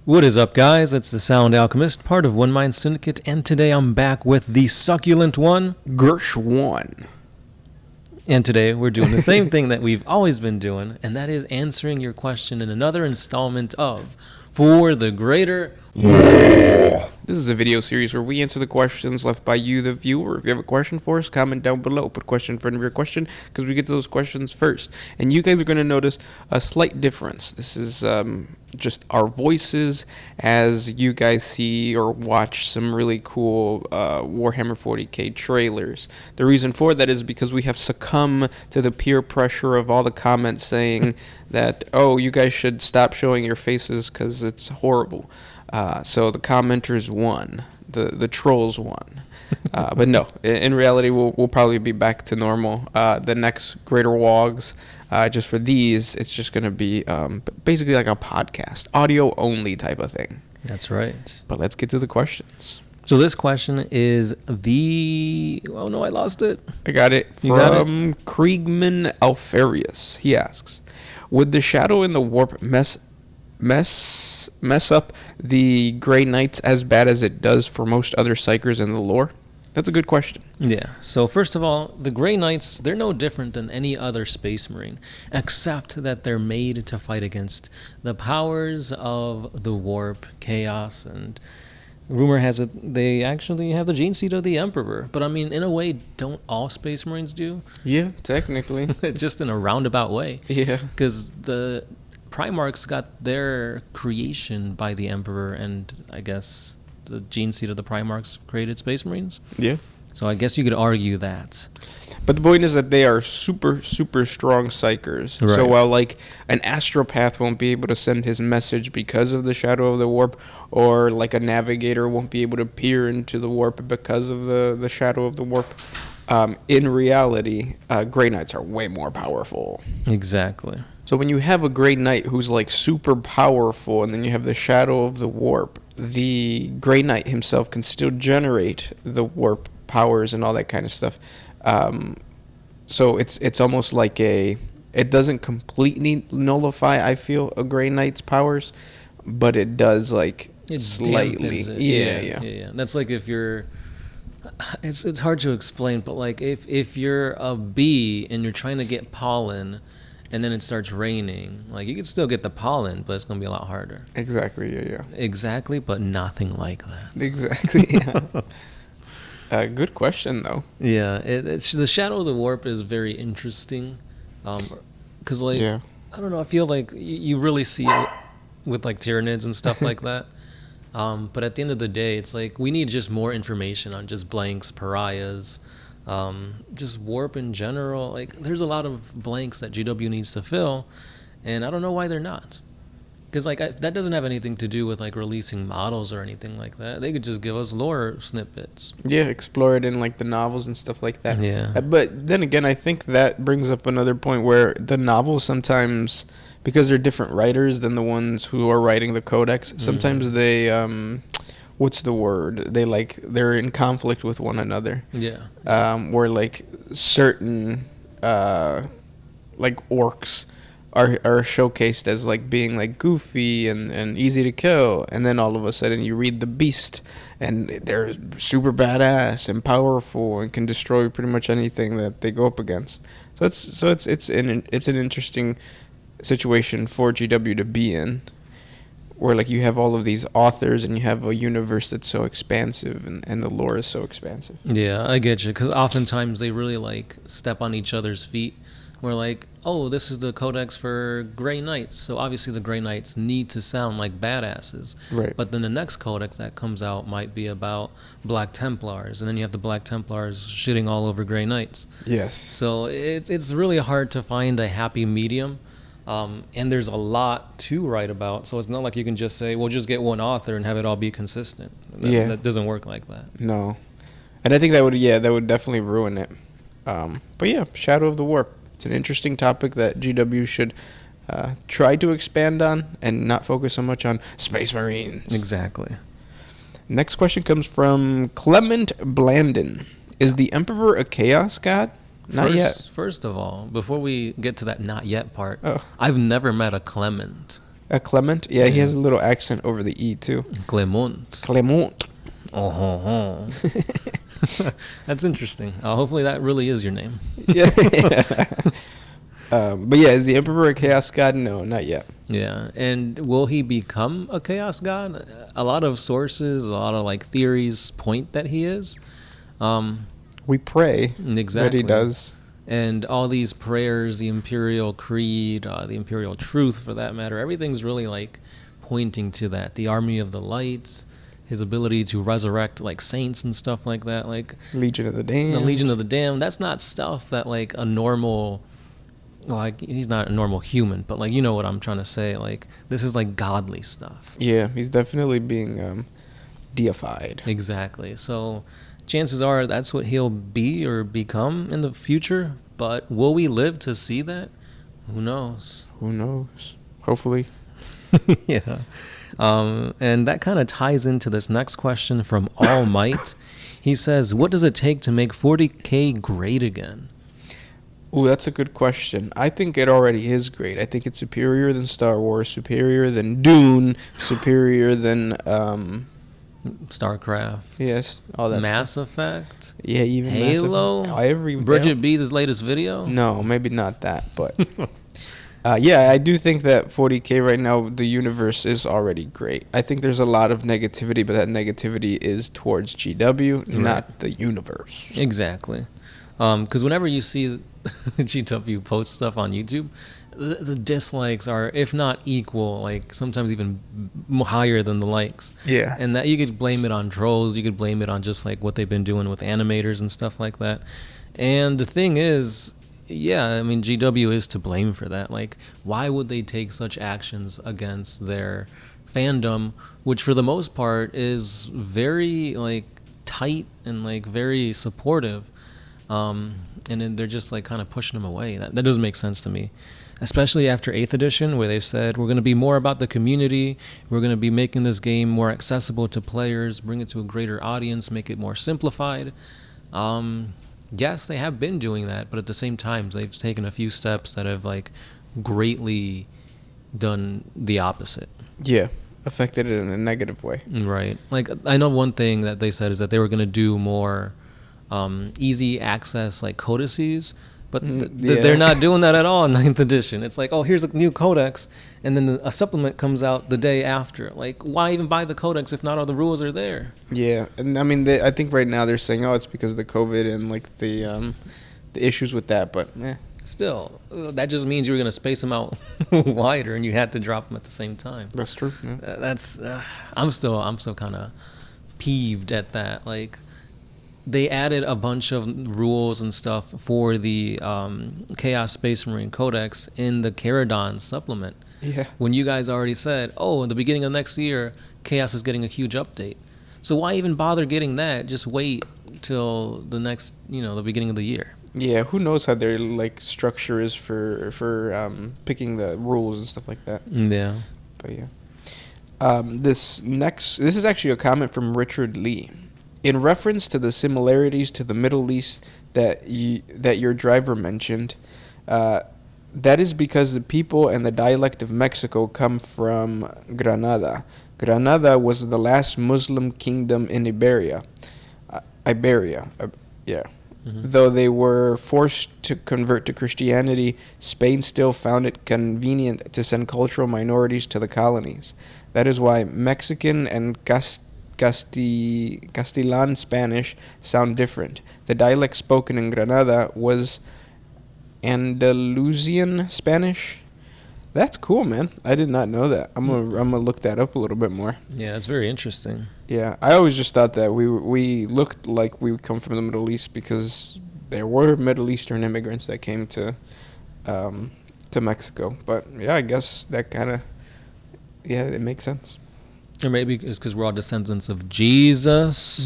What is up, guys? It's the Sound Alchemist, part of One Mind Syndicate, and today I'm back with the succulent one, Gersh1. And today we're doing the same thing that we've always been doing, and that is answering your question in another installment of For the Greater This is a video series where we answer the questions left by you, the viewer. If you have a question for us, comment down below. Put a question in front of your question because we get to those questions first. And you guys are going to notice a slight difference. This is just our voices as you guys see or watch some really cool Warhammer 40K trailers. The reason for that is because we have succumbed to the peer pressure of all the comments saying that, oh, you guys should stop showing your faces because it's horrible. So the commenters won, the trolls won, but no, in reality, we'll probably be back to normal. The next Greater WAAAGHs, just for these, it's just going to be basically like a podcast, audio only type of thing. That's right. But let's get to the questions. So this question is oh no, I lost it. I got it You got from Kriegman Alfarius. He asks, would the Shadow in the Warp mess up the Grey Knights as bad as it does for most other Psykers in the lore? That's a good question. Yeah, so first of all, the Grey Knights, they're no different than any other Space Marine, except that they're made to fight against the powers of the warp, chaos, and rumor has it they actually have the gene seed of the Emperor. But I mean, in a way, don't all Space Marines do? Yeah, technically. Just in a roundabout way. Yeah. Because the Primarchs got their creation by the Emperor, and I guess the gene seed of the Primarchs created Space Marines. Yeah. So I guess you could argue that. But the point is that they are super, super strong Psykers. Right. So while like an Astropath won't be able to send his message because of the Shadow of the Warp, or like a Navigator won't be able to peer into the Warp because of the Shadow of the Warp, in reality, Grey Knights are way more powerful. Exactly. So when you have a Grey Knight who's like super powerful, and then you have the Shadow of the Warp, the Grey Knight himself can still generate the Warp powers and all that kind of stuff. So it's almost like it doesn't completely nullify, I feel, a Grey Knight's powers, but it does like It slightly. dampens it. Yeah. That's like if you're. It's hard to explain, but like if you're a bee and you're trying to get pollen, and then it starts raining, like you can still get the pollen, but it's gonna be a lot harder. Exactly. Yeah. Exactly, but nothing like that. Exactly. Yeah. Good question though. Yeah, it's the Shadow of the Warp is very interesting, because like Yeah. I don't know, I feel like you really see it with like Tyranids and stuff like that. But at the end of the day, it's like we need just more information on just blanks, pariahs, just warp in general. Like there's a lot of blanks that GW needs to fill, and I don't know why they're not. Because like that doesn't have anything to do with like releasing models or anything like that. They could just give us lore snippets. Yeah, explore it in like the novels and stuff like that. Yeah. But then again, I think that brings up another point where the novels sometimes, because they're different writers than the ones who are writing the codex, sometimes they what's the word? They're in conflict with one another. Yeah. Where like certain like orcs are showcased as like being like goofy and easy to kill, and then all of a sudden you read the beast and they're super badass and powerful and can destroy pretty much anything that they go up against. So it's an interesting situation for GW to be in, where like you have all of these authors and you have a universe that's so expansive and the lore is so expansive. Yeah, I get you, because oftentimes they really like step on each other's feet. We're like, oh, this is the codex for Grey Knights, so obviously the Grey Knights need to sound like badasses. Right. But then the next codex that comes out might be about Black Templars, and then you have the Black Templars shitting all over Grey Knights. Yes. So it's really hard to find a happy medium, and there's a lot to write about, so it's not like you can just say, well, just get one author and have it all be consistent. That doesn't work like that. No. And I think that would definitely ruin it. But yeah, Shadow of the Warp. It's an interesting topic that GW should try to expand on and not focus so much on Space Marines. Exactly. Next question comes from Clement Blandon. Is the Emperor a chaos god? Not yet. First of all, before we get to that not yet part, Oh. I've never met a Clement. Clement. Yeah, he has a little accent over the E too. Clement. Clement. Oh, that's interesting. Hopefully that really is your name. Yeah. But yeah, is the Emperor a chaos god? No, not yet. Yeah, and will he become a chaos god? A lot of sources, a lot of like theories point that he is. We pray Exactly. that he does. And all these prayers, the Imperial Creed, the Imperial Truth for that matter, everything's really like pointing to that. The Army of the Lights, his ability to resurrect like saints and stuff like that. Like Legion of the Damned. the Legion of the Damned, that's not stuff that like a normal, like he's not a normal human, but like you know what I'm trying to say. Like this is like godly stuff. Yeah, he's definitely being deified. Exactly. So chances are that's what he'll be or become in the future. But will we live to see that? Who knows? Who knows? Hopefully. Yeah. And that kind of ties into this next question from All Might. He says, what does it take to make 40K great again? Ooh, that's a good question. I think it already is great. I think it's superior than Star Wars, superior than Dune, superior than StarCraft. yes, all that Mass stuff. Effect. Yeah, even Halo. Bridget B. B's latest video. No, maybe not that, but yeah, I do think that 40K right now, the universe is already great. I think there's a lot of negativity, but that negativity is towards GW, not the universe. Exactly. Because whenever you see GW post stuff on YouTube, the dislikes are, if not equal, like sometimes even higher than the likes. Yeah. And that you could blame it on trolls, you could blame it on just like what they've been doing with animators and stuff like that. And the thing is, yeah, I mean, GW is to blame for that. Like, why would they take such actions against their fandom, which for the most part is very like tight and like very supportive? And then they're just like kind of pushing them away. That doesn't make sense to me, especially after 8th edition, where they said we're going to be more about the community, we're going to be making this game more accessible to players, bring it to a greater audience, make it more simplified. Yes, they have been doing that, but at the same time they've taken a few steps that have like greatly done the opposite. Yeah, affected it in a negative way. Right. Like, I know one thing that they said is that they were going to do more easy access like codices, but they're not doing that at all in 9th edition. It's like, oh, here's a new codex, and then a supplement comes out the day after. Like, why even buy the codex if not all the rules are there? Yeah, and I mean, I think right now they're saying, oh, it's because of the COVID and like the issues with that, but Still, that just means you were going to space them out wider, and you had to drop them at the same time. That's true. Yeah. I'm still kind of peeved at that. Like, they added a bunch of rules and stuff for the Chaos Space Marine Codex in the Caradon supplement. Yeah. When you guys already said, oh, in the beginning of next year, Chaos is getting a huge update. So why even bother getting that? Just wait till the next, the beginning of the year. Yeah, who knows how their like structure is for picking the rules and stuff like that. Yeah. But yeah. This is actually a comment from Richard Lee. In reference to the similarities to the Middle East that your driver mentioned, that is because the people and the dialect of Mexico come from Granada. Granada was the last Muslim kingdom in Iberia. Yeah. Mm-hmm. Though they were forced to convert to Christianity, Spain still found it convenient to send cultural minorities to the colonies. That is why Mexican and Castellan Spanish sound different. The dialect spoken in Granada was Andalusian Spanish. That's cool, man. I did not know that. I'm gonna look that up a little bit more. Yeah, it's very interesting. Yeah, I always just thought that we looked like we would come from the Middle East because there were Middle Eastern immigrants that came to Mexico. But yeah, I guess that kind of it makes sense. Or maybe it's because we're all descendants of Jesus.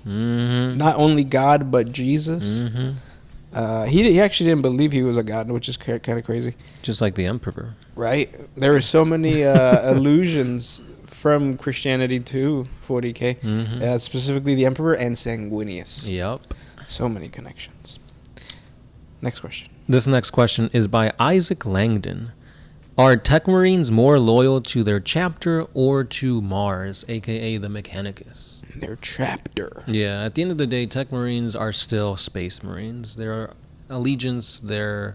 Mm-hmm. Not only God, but Jesus. Mm-hmm. He actually didn't believe he was a god, which is kind of crazy. Just like the emperor. Right. There were so many allusions from Christianity to 40K, Mm-hmm. specifically the emperor and Sanguinius. Yep. So many connections. Next question. This next question is by Isaac Langdon. Are Tech Marines more loyal to their chapter or to Mars, aka the Mechanicus? Their chapter. Yeah, at the end of the day, Tech Marines are still Space Marines. Their allegiance, I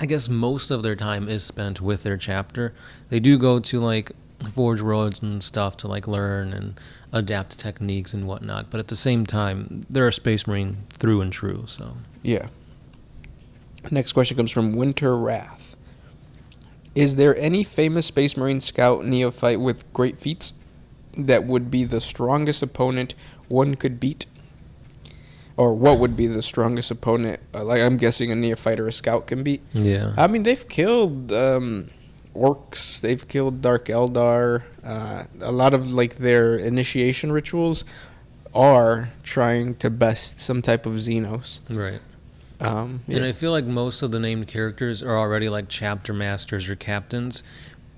guess most of their time is spent with their chapter. They do go to like Forge Worlds and stuff to like learn and adapt techniques and whatnot, but at the same time, they're a Space Marine through and true. So Yeah. Next question comes from Winter Wrath. Is there any famous Space Marine scout neophyte with great feats that would be the strongest opponent one could beat? Or what would be the strongest opponent, like I'm guessing a neophyte or a scout can beat? yeah, I mean, they've killed orcs, they've killed Dark Eldar. A lot of like their initiation rituals are trying to best some type of Xenos. right. Yeah. And I feel like most of the named characters are already like chapter masters or captains,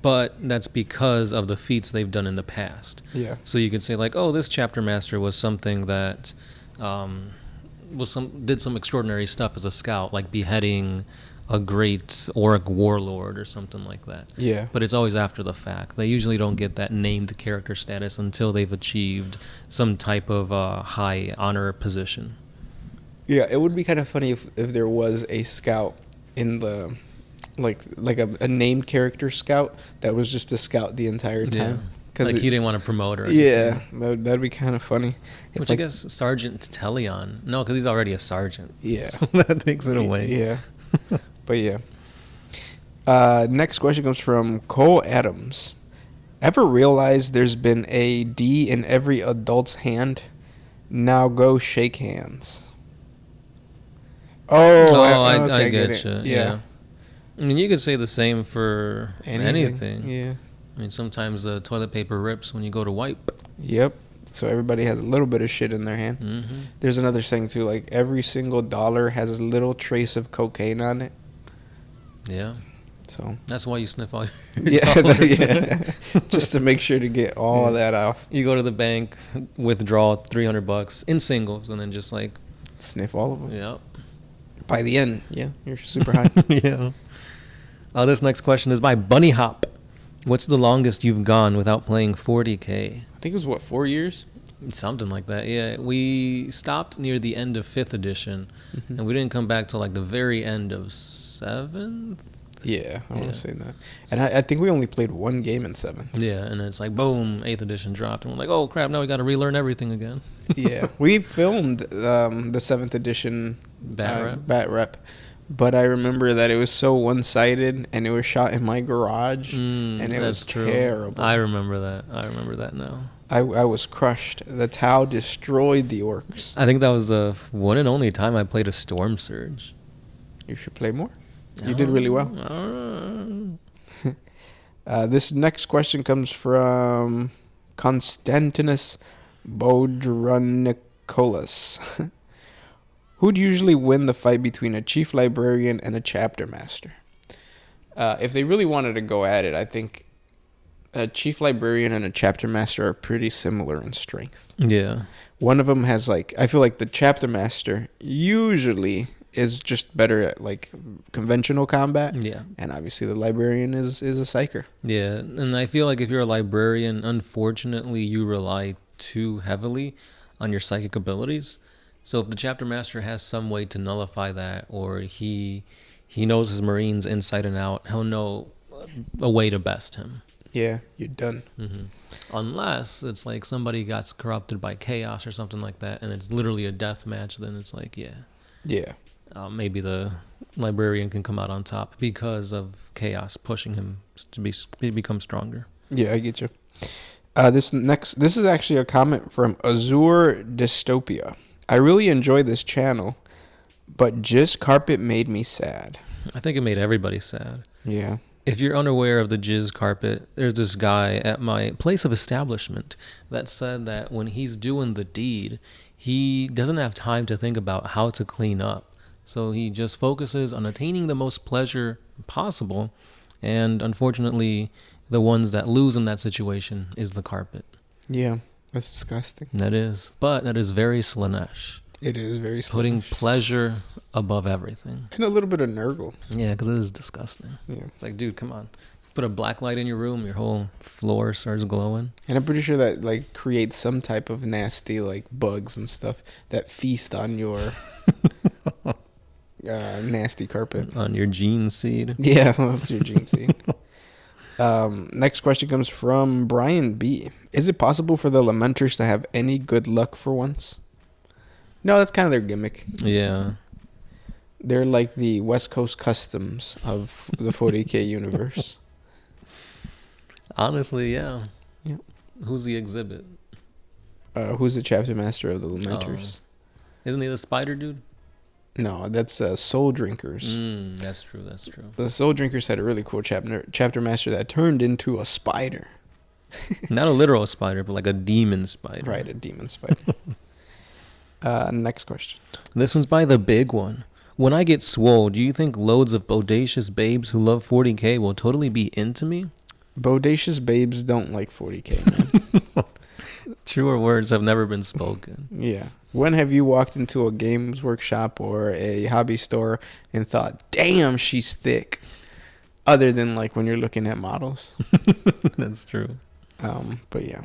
but that's because of the feats they've done in the past. Yeah. So you could say like, oh, this chapter master was something that did some extraordinary stuff as a scout, like beheading a great orc warlord or something like that. Yeah. But it's always after the fact. They usually don't get that named character status until they've achieved some type of high honor position. Yeah, it would be kind of funny if there was a scout in the, like a named character scout that was just a scout the entire time. Yeah. Like he didn't want to promote or yeah, that'd be kind of funny. It's Which like, I guess Sergeant Teleon. No, because he's already a sergeant. Yeah. So that takes it away. Yeah. But yeah. Next question comes from Cole Adams. Ever realized there's been a D in every adult's hand? Now go shake hands. Oh, I get it. you. Yeah. I mean, you could say the same for anything. Yeah. I mean, sometimes the toilet paper rips when you go to wipe. Yep. So everybody has a little bit of shit in their hand. Mm-hmm. There's another saying too, like every single dollar has a little trace of cocaine on it. Yeah. So that's why you sniff all your yeah, just to make sure to get all of that off. You go to the bank, withdraw $300 in singles, and then just like sniff all of them. Yep. By the end, yeah, you're super high. Yeah. This next question is by Bunny Hop. What's the longest you've gone without playing 40K? I think it was 4 years? Something like that, yeah. We stopped near the end of 5th edition, and we didn't come back till like the very end of 7th. Yeah, I want to say that. And I think we only played one game in 7th. Yeah, and then it's like, boom, 8th edition dropped, and we're like, oh crap, now we got to relearn everything again. Yeah, we filmed the 7th edition Bat Rep, but I remember that it was so one-sided, and it was shot in my garage, and it was terrible. I remember that now. I was crushed. The Tau destroyed the orcs. I think that was the one and only time I played a Storm Surge. You should play more. You did really well. This next question comes from Constantinus Bodronikolas. Who'd usually win the fight between a chief librarian and a chapter master? If they really wanted to go at it, I think a chief librarian and a chapter master are pretty similar in strength. Yeah. One of them has I feel like the chapter master usually is just better at like conventional combat. Yeah. And obviously the librarian is a psyker. Yeah. And I feel like if you're a librarian, unfortunately you rely too heavily on your psychic abilities. So if the chapter master has some way to nullify that, or he knows his Marines inside and out, he'll know a way to best him. Yeah, you're done. Mm-hmm. Unless it's like somebody got corrupted by chaos or something like that, and it's literally a death match, then it's like, yeah. Maybe the librarian can come out on top because of chaos pushing him to become stronger. Yeah, I get you. This is actually a comment from Azure Dystopia. I really enjoy this channel, but Jizz Carpet made me sad. I think it made everybody sad. Yeah. If you're unaware of the Jizz Carpet, there's this guy at my place of establishment that said that when he's doing the deed, he doesn't have time to think about how to clean up. So he just focuses on attaining the most pleasure possible. And unfortunately, the ones that lose in that situation is the carpet. Yeah, that's disgusting. That is. But that is very Slanesh. It is very sluggish. Putting pleasure above everything. And a little bit of Nurgle. Yeah, because it is disgusting. Yeah. It's like, dude, come on. Put a black light in your room, your whole floor starts glowing. And I'm pretty sure that like creates some type of nasty like bugs and stuff that feast on your nasty carpet. On your gene seed. Yeah, that's your gene seed. Next question comes from Brian B. Is it possible for the Lamenters to have any good luck for once? No, that's kind of their gimmick. Yeah. They're like the West Coast Customs of the 40K universe. Honestly, yeah. Yeah. Who's the exhibit? Who's the chapter master of the Lamenters? Isn't he the spider dude? No, that's Soul Drinkers. That's true. That's true. The Soul Drinkers had a really cool chapter master that turned into a spider. Not a literal spider, but like a demon spider. Right, a demon spider. Next question. This one's by the big one. When I get swole, do you think loads of bodacious babes who love 40K will totally be into me? Bodacious babes don't like 40K, man. Truer words have never been spoken. Yeah. When have you walked into a games workshop or a hobby store and thought, damn, she's thick? Other than like when you're looking at models. That's true. But yeah.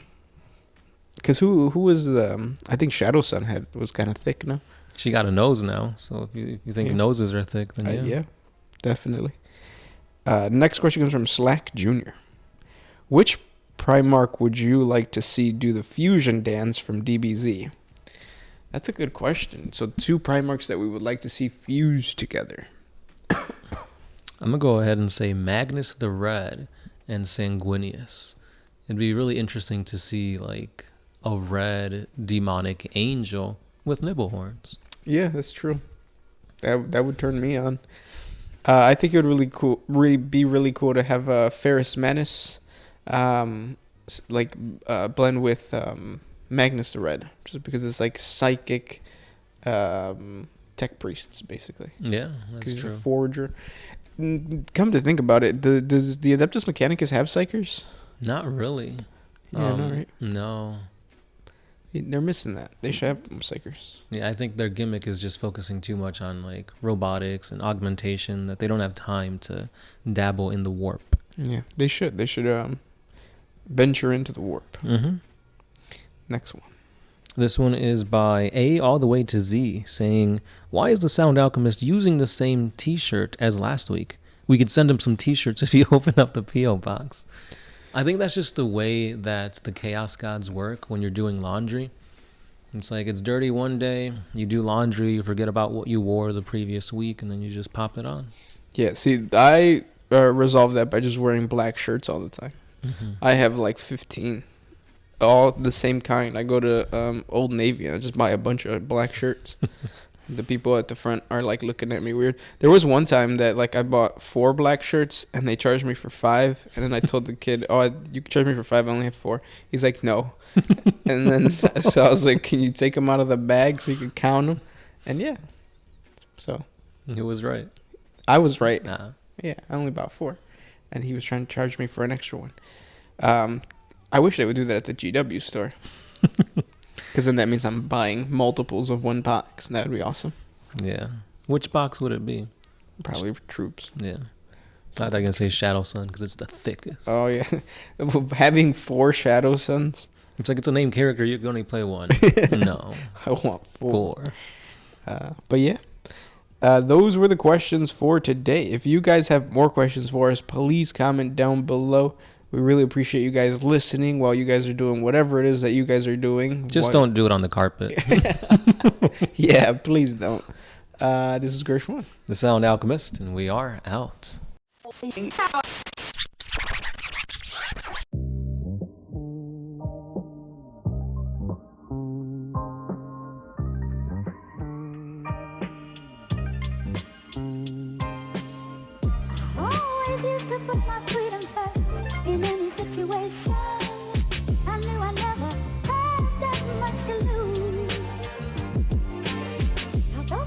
Because who was the... I think Shadow Sun was kind of thick now. She got a nose now, so if you think noses are thick, then yeah. Yeah, definitely. Next question comes from Slack Jr. Which Primarch would you like to see do the fusion dance from DBZ? That's a good question. So 2 Primarchs that we would like to see fused together. I'm going to go ahead and say Magnus the Red and Sanguinius. It'd be really interesting to see like a red demonic angel with nibble horns. Yeah, that's true. That would turn me on. I think it would be really cool to have Ferris Manus blend with Magnus the Red, just because it's like psychic tech priests, basically. Yeah, that's true. He's a forger. Come to think about it, does the Adeptus Mechanicus have psychers? Not really. Yeah, no, right? No. They're missing that. They should have psychers. Yeah, I think their gimmick is just focusing too much on like robotics and augmentation that they don't have time to dabble in the warp. Yeah, they should. They should venture into the warp. Mm-hmm. Next one. This one is by A all the way to Z, saying, why is the Sound Alchemist using the same t-shirt as last week? We could send him some t-shirts if you open up the P.O. box. I think that's just the way that the Chaos Gods work when you're doing laundry. It's like it's dirty one day, you do laundry, you forget about what you wore the previous week, and then you just pop it on. Yeah, see, I resolve that by just wearing black shirts all the time. Mm-hmm. I have like 15. All the same kind. I go to Old Navy and I just buy a bunch of black shirts. The people at the front are like looking at me weird. There was one time that like I bought 4 black shirts and they charged me for 5, and then I told the kid, "Oh, you can charge me for 5. I only have 4." He's like, "No." And then so I was like, "Can you take them out of the bag so you can count them?" And yeah, so he was right. I was right. Nah. Yeah, I only bought 4, and he was trying to charge me for an extra one. I wish they would do that at the GW store. Because then that means I'm buying multiples of one box. That would be awesome. Yeah. Which box would it be? Probably troops. Yeah. Not I can say Shadow Sun because it's the thickest. Oh, yeah. Having 4 Shadow Suns. It's like it's a named character. You can only play 1. No. I want 4. But yeah. Those were the questions for today. If you guys have more questions for us, please comment down below. We really appreciate you guys listening while you guys are doing whatever it is that you guys are doing. Just don't do it on the carpet. Yeah, please don't. This is Gershwin, the Sound Alchemist, and we are out. Oh, if you could put my